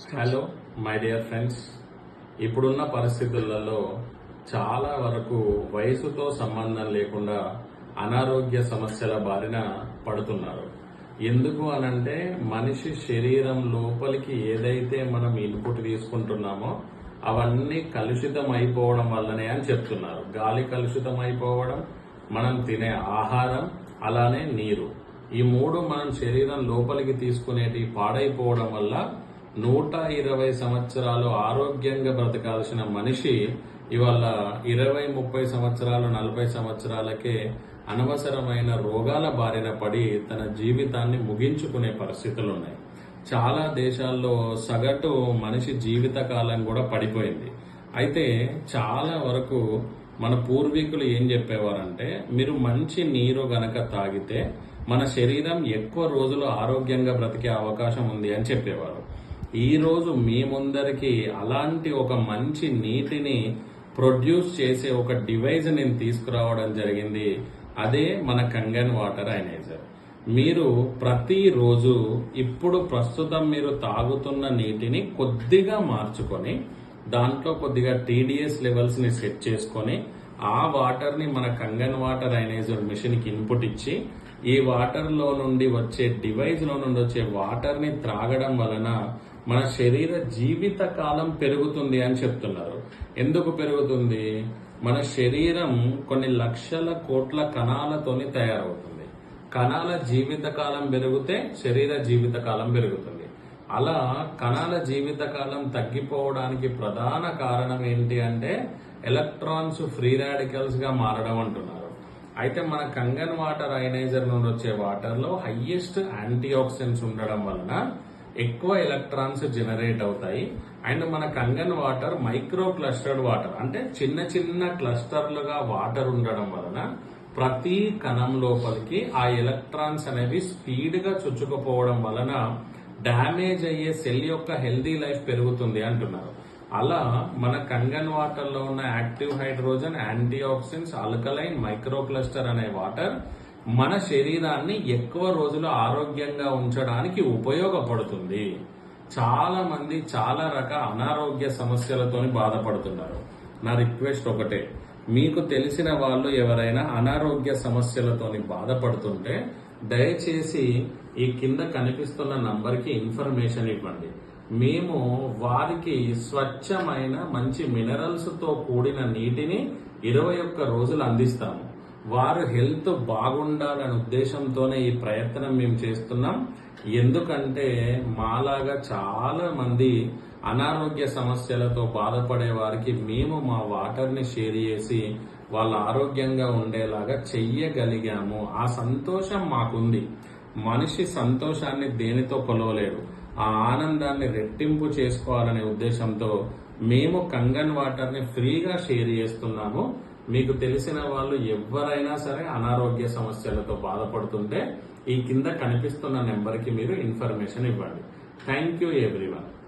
Hello my dear friends, ఇప్పుడున్న పరిస్థితులలో చాలా వరకు వయసుతో సంబంధం లేకుండా అనారోగ్య సమస్యల బారిన పడుతున్నారు. ఎందుకు అనంటే మనిషి శరీరం లోపలికి ఏదైతే మనం ఇన్పుట్ తీసుకుంటున్నామో అవన్నీ కలుషితం అయిపోవడం వల్లనే అని చెప్తున్నారు. గాలి కలుషితం అయిపోవడం, మనం తినే ఆహారం, అలానే నీరు, ఈ మూడు మనం శరీరం లోపలికి తీసుకునేటి పాడైపోవడం వల్ల 120 సంవత్సరాలు ఆరోగ్యంగా బ్రతకాల్సిన మనిషి ఇవాళ 20-30 సంవత్సరాలు 40 సంవత్సరాలకే అనవసరమైన రోగాల బారిన పడి తన జీవితాన్ని ముగించుకునే పరిస్థితులు ఉన్నాయి. చాలా దేశాల్లో సగటు మనిషి జీవిత కాలం కూడా పడిపోయింది. అయితే చాలా వరకు మన పూర్వీకులు ఏం చెప్పేవారంటే, మీరు మంచి నీరు గనక తాగితే మన శరీరం ఎక్కువ రోజులు ఆరోగ్యంగా బ్రతికే అవకాశం ఉంది అని చెప్పేవారు. ఈ రోజు మీ ముందరికి అలాంటి ఒక మంచి నీటిని ప్రొడ్యూస్ చేసే ఒక డివైజ్ నేను తీసుకురావడం జరిగింది. అదే మన కంగన్ వాటర్ అయనైజర్. మీరు ప్రతిరోజు ఇప్పుడు ప్రస్తుతం మీరు తాగుతున్న నీటిని కొద్దిగా మార్చుకొని దాంట్లో కొద్దిగా టీడీఎస్ లెవెల్స్ ని సెట్ చేసుకొని ఆ వాటర్ ని మన కంగన్ వాటర్ అయనైజర్ మిషన్ కి ఇన్పుట్ ఇచ్చి ఈ వాటర్ లో నుండి వచ్చే డివైస్ లో నుండి వచ్చే వాటర్ ని త్రాగడం వలన మన శరీర జీవిత కాలం పెరుగుతుంది అని చెప్తున్నారు. ఎందుకు పెరుగుతుంది? మన శరీరం కొన్ని లక్షల కోట్ల కణాలతోని తయారవుతుంది. కణాల జీవిత కాలం పెరిగితే శరీర జీవిత కాలం పెరుగుతుంది. అలా కణాల జీవిత కాలం తగ్గిపోవడానికి ప్రధాన కారణం ఏంటి అంటే ఎలక్ట్రాన్స్ ఫ్రీ రాడికల్స్ గా మారడం అంటున్నారు. అయితే మన కంగన్ వాటర్ అయనైజర్ నుండి వచ్చే వాటర్ లో హైయెస్ట్ యాంటీ ఆక్సిడెంట్స్ ఉండడం వలన ఎక్కువ ఎలక్ట్రాన్స్ జనరేట్ అవుతాయి. అండ్ మన Kangen water micro clustered water, అంటే చిన్న చిన్న క్లస్టర్లుగా వాటర్ ఉండడం వలన ప్రతి కణం లోపలికి ఆ ఎలక్ట్రాన్స్ అనేవి స్పీడ్ గా చొచ్చుకుపోవడం వలన డ్యామేజ్ అయ్యే సెల్ యొక్క హెల్దీ లైఫ్ పెరుగుతుంది అంటున్నారు. అలా మన కంగన్ వాటర్ లో ఉన్న active hydrogen, antioxidants, alkaline, micro cluster అనే వాటర్ మన శరీరాన్ని ఎక్కువ రోజులు ఆరోగ్యంగా ఉంచడానికి ఉపయోగపడుతుంది. చాలా మంది చాలా రకాల అనారోగ్య సమస్యలతో బాధపడుతున్నారు. నా రిక్వెస్ట్ ఒకటే, మీకు తెలిసిన వాళ్ళు ఎవరైనా అనారోగ్య సమస్యలతో బాధపడుతుంటే దయచేసి ఈ కింద కనిపిస్తున్న నంబర్కి ఇన్ఫర్మేషన్ ఇవ్వండి. మేము వారికి స్వచ్ఛమైన మంచి మినరల్స్ తో కూడిన నీటిని 21 రోజులు అందిస్తాము. వారు హెల్త్ బాగుండాలనే ఉద్దేశంతోనే ఈ ప్రయత్నం మేము చేస్తున్నాం. ఎందుకంటే మాలాగా చాలా మంది అనారోగ్య సమస్యలతో బాధపడే వారికి మేము మా వాటర్ ని షేర్ చేసి వాళ్ళ ఆరోగ్యంగా ఉండేలాగా చెయ్యగలిగాము. ఆ సంతోషం మాకుంది. మనిషి సంతోషాన్ని దేనితో కొలవలేరు. ఆ ఆనందాన్ని రెట్టింపు చేసుకోవాలనే ఉద్దేశంతో మేము కంగన్ వాటర్ ని ఫ్రీగా షేర్ చేస్తున్నాము. మీకు తెలిసిన వాళ్ళు ఎవరైనా సరే అనారోగ్య సమస్యలతో బాధపడుతుంటే ఈ కింద కనిపిస్తున్న నెంబర్కి మీరు ఇన్ఫర్మేషన్ ఇవ్వండి. Thank you everyone.